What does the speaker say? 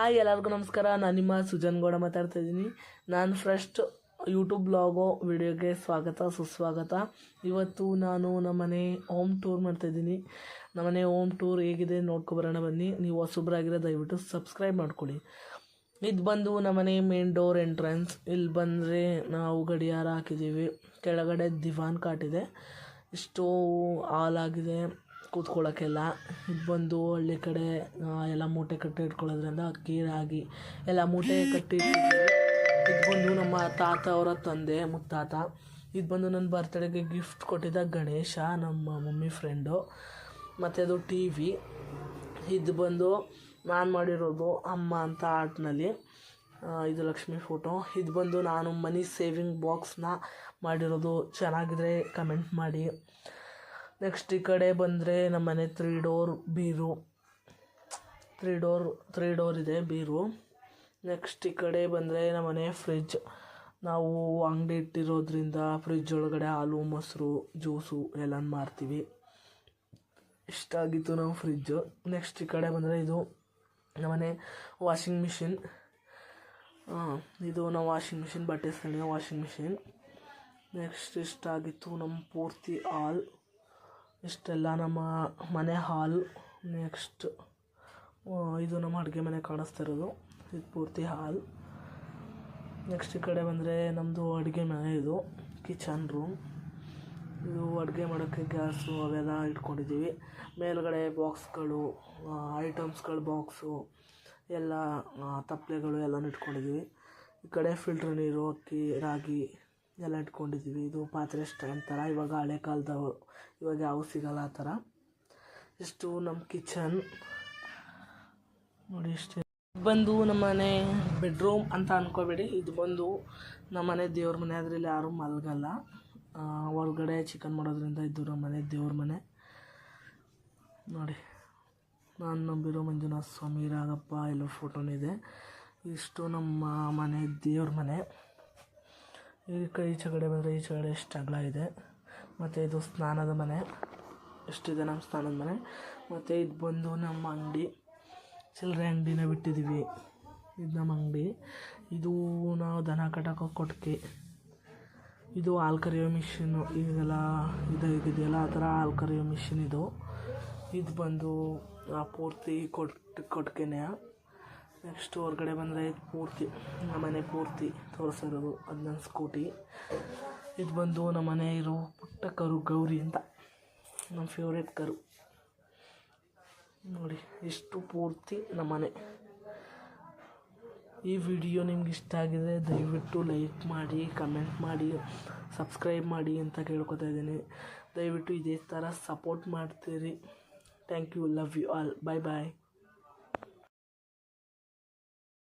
Hi ಎಲ್ಲರಿಗೂ ನಮಸ್ಕಾರ. ನಾನು ನಿಮ್ಮ ಸುಜನ್ಗೌಡ ಮಾತಾಡ್ತಾ ಇದ್ದೀನಿ. ನಾನು ಫಸ್ಟ್ ಯೂಟ್ಯೂಬ್ ಬ್ಲಾಗೋ ವಿಡಿಯೋಗೆ ಸ್ವಾಗತ ಸುಸ್ವಾಗತ. ಇವತ್ತು ನಾನು ನಮ್ಮನೆ ಹೋಮ್ ಟೂರ್ ಮಾಡ್ತಾಯಿದ್ದೀನಿ. ನಮ್ಮನೆ ಹೋಮ್ ಟೂರ್ ಹೇಗಿದೆ ನೋಡ್ಕೊಬರೋಣ ಬನ್ನಿ. ನೀವು ಹೊಸಬ್ರಾಗಿರೋ ದಯವಿಟ್ಟು ಸಬ್ಸ್ಕ್ರೈಬ್ ಮಾಡ್ಕೊಳ್ಳಿ. ಇದು ಬಂದು ನಮ್ಮನೆ ಮೇನ್ ಡೋರ್ ಎಂಟ್ರೆನ್ಸ್. ಇಲ್ಲಿ ಬಂದರೆ ನಾವು ಗಡಿಯಾರ ಹಾಕಿದ್ದೀವಿ. ಕೆಳಗಡೆ ದಿವಾನ್ ಕಾಟಿದೆ. ಇಷ್ಟು ಹಾಲಾಗಿದೆ ಕೂತ್ಕೊಳ್ಳೋಕ್ಕೆಲ್ಲ. ಇದು ಬಂದು ಹಳ್ಳಿ ಕಡೆ ಎಲ್ಲ ಮೂಟೆ ಕಟ್ಟಿ ಇಟ್ಕೊಳ್ಳೋದ್ರಿಂದ ಅಕ್ಕಿ ರಾಗಿ ಎಲ್ಲ ಮೂಟೆ ಕಟ್ಟಿ ಇಟ್ಟಿದ್ದೀವಿ. ಇದು ಬಂದು ನಮ್ಮ ತಾತ ಅವರ ತಂದೆ ಮುತ್ತಾತ. ಇದು ಬಂದು ನನ್ನ ಬರ್ತಡೆಗೆ ಗಿಫ್ಟ್ ಕೊಟ್ಟಿದ್ದ ಗಣೇಶ, ನಮ್ಮ ಮಮ್ಮಿ ಫ್ರೆಂಡು. ಮತ್ತು ಅದು ಟಿ ವಿ. ಇದು ಬಂದು ನಾನು ಮಾಡಿರೋದು ಅಮ್ಮ ಅಂತ ಆರ್ಟ್ನಲ್ಲಿ. ಇದು ಲಕ್ಷ್ಮಿ ಫೋಟೋ. ಇದು ಬಂದು ನಾನು ಮನಿ ಸೇವಿಂಗ್ ಬಾಕ್ಸ್ನ ಮಾಡಿರೋದು. ಚೆನ್ನಾಗಿದ್ರೆ ಕಮೆಂಟ್ ಮಾಡಿ. ನೆಕ್ಸ್ಟ್ ಈ ಕಡೆ ಬಂದರೆ ನಮ್ಮನೆ 3 ಡೋರ್ ಬೀರು. 3 ಡೋರ್ ಇದೆ ಬೀರು. ನೆಕ್ಸ್ಟ್ ಈ ಕಡೆ ಬಂದರೆ ನಮ್ಮನೆ ಫ್ರಿಜ್. ನಾವು ಅಂಗಡಿ ಇಟ್ಟಿರೋದ್ರಿಂದ ಫ್ರಿಜ್ ಒಳಗಡೆ ಹಾಲು ಮೊಸರು ಜ್ಯೂಸು ಎಲ್ಲ ಮಾರ್ತೀವಿ. ಇಷ್ಟಾಗಿತ್ತು ನಾವು ಫ್ರಿಜ್ಜು. ನೆಕ್ಸ್ಟ್ ಈ ಕಡೆ ಬಂದರೆ ಇದು ನಮ್ಮನೆ ವಾಷಿಂಗ್ ಮಿಷಿನ್. ಇದು ನಾವು ವಾಷಿಂಗ್ ಮಿಷಿನ್ ಬಟ್ಟೆ ಸೆಳೆಯೋ ವಾಷಿಂಗ್ ಮಿಷಿನ್. ನೆಕ್ಸ್ಟ್ ಇಷ್ಟಾಗಿತ್ತು ನಮ್ಮ ಪೂರ್ತಿ ಹಾಲ್. ಇಷ್ಟೆಲ್ಲ ನಮ್ಮ ಮನೆ ಹಾಲ್. ನೆಕ್ಸ್ಟ್ ಇದು ನಮ್ಮ ಅಡುಗೆ ಮನೆ ಕಾಣಿಸ್ತಾ ಇರೋದು. ಇದು ಪೂರ್ತಿ ಹಾಲ್. ನೆಕ್ಸ್ಟ್ ಈ ಕಡೆ ಬಂದರೆ ನಮ್ಮದು ಅಡುಗೆ ಮನೆ. ಇದು ಕಿಚನ್ ರೂಮ್. ಇದು ಅಡುಗೆ ಮಾಡೋಕ್ಕೆ ಗ್ಯಾಸು ಅವೆಲ್ಲ ಇಟ್ಕೊಂಡಿದ್ದೀವಿ. ಮೇಲ್ಗಡೆ ಬಾಕ್ಸ್ಗಳು, ಐಟಮ್ಸ್ಗಳು ಬಾಕ್ಸು ಎಲ್ಲ ತಪ್ಪಲೆಗಳು ಎಲ್ಲನೂ ಇಟ್ಕೊಂಡಿದ್ದೀವಿ. ಈ ಕಡೆ ಫಿಲ್ಟ್ರ್ ನೀರು, ಅಕ್ಕಿ ರಾಗಿ ಎಲ್ಲ ಇಟ್ಕೊಂಡಿದ್ದೀವಿ. ಇದು ಪಾತ್ರೆ ಸ್ಟ್ಯಾಂಡ್ ಥರ. ಇವಾಗ ಹಳೆ ಕಾಲದವು, ಇವಾಗ ಯಾವ ಸಿಗಲ್ಲ ಆ ಥರ. ಇಷ್ಟು ನಮ್ಮ ಕಿಚನ್ ನೋಡಿ. ಇಷ್ಟೇ. ಬಂದು ನಮ್ಮನೆ ಬೆಡ್ರೂಮ್ ಅಂತ ಅಂದ್ಕೋಬೇಡಿ. ಇದು ಬಂದು ನಮ್ಮನೆ ದೇವ್ರ ಮನೆ. ಅದರಲ್ಲಿ ಯಾರೂ ಮಲಗಲ್ಲ. ಒಳಗಡೆ ಚಿಕನ್ ಮಾಡೋದ್ರಿಂದ ಇದು ನಮ್ಮನೆ ದೇವ್ರ ಮನೆ ನೋಡಿ. ನಾನು ನಂಬಿರೋ ಮಂಜುನಾಥ ಸ್ವಾಮಿ, ರಾಘಪ್ಪ ಎಲ್ಲ ಫೋಟೋನೂ ಇದೆ. ಇಷ್ಟು ನಮ್ಮ ಮನೆ ದೇವ್ರ ಮನೆ. ಈಚೆ ಕಡೆ ಬಂದರೆ ಈಚೆ ಕಡೆ ಎಷ್ಟು ಅಗಲ ಇದೆ. ಮತ್ತು ಇದು ಸ್ನಾನದ ಮನೆ. ಎಷ್ಟಿದೆ ನಮ್ಮ ಸ್ನಾನದ ಮನೆ. ಮತ್ತು ಇದು ಬಂದು ನಮ್ಮ ಅಂಗಡಿ, ಚಿಲ್ಲರೆ ಅಂಗಡಿನ ಬಿಟ್ಟಿದ್ದೀವಿ. ಇದು ನಮ್ಮ ಅಂಗಡಿ. ಇದು ನಾವು ದನ ಕಟ್ಟೋಕೆ ಕೊಟ್ಟಿಗೆ. ಇದು ಹಾಲು ಕರೆಯೋ ಮಿಷಿನ್ನು. ಈಗೆಲ್ಲ ಇದಾಗಿದೆಯಲ್ಲ ಆ ಥರ ಹಾಲು ಕರೆಯೋ ಮಿಷಿನ್ ಇದು. ಇದು ಬಂದು ಪೂರ್ತಿ ಕೊಟ್ಟಿಗೆನೇ. ನೆಕ್ಸ್ಟ್ ಹೊರಗಡೆ ಬಂದರೆ ಇದು ಪೂರ್ತಿ ನಮ್ಮನೆ ಪೂರ್ತಿ ತೋರಿಸಿರೋದು. ಅದು ನನ್ನ ಸ್ಕೂಟಿ. ಇದು ಬಂದು ನಮ್ಮನೆ ಇರೋ ಪುಟ್ಟ ಕರು ಗೌರಿ ಅಂತ, ನಮ್ಮ ಫೇವ್ರೇಟ್ ಕರು ನೋಡಿ. ಇಷ್ಟು ಪೂರ್ತಿ ನಮ್ಮನೆ. ಈ ವಿಡಿಯೋ ನಿಮ್ಗೆ ಇಷ್ಟ ಆಗಿದರೆ ದಯವಿಟ್ಟು ಲೈಕ್ ಮಾಡಿ, ಕಮೆಂಟ್ ಮಾಡಿ, ಸಬ್ಸ್ಕ್ರೈಬ್ ಮಾಡಿ ಅಂತ ಕೇಳ್ಕೊತಾ ಇದ್ದೀನಿ. ದಯವಿಟ್ಟು ಇದೇ ಥರ ಸಪೋರ್ಟ್ ಮಾಡ್ತೀರಿ. Thank you. Love you all. Bye bye.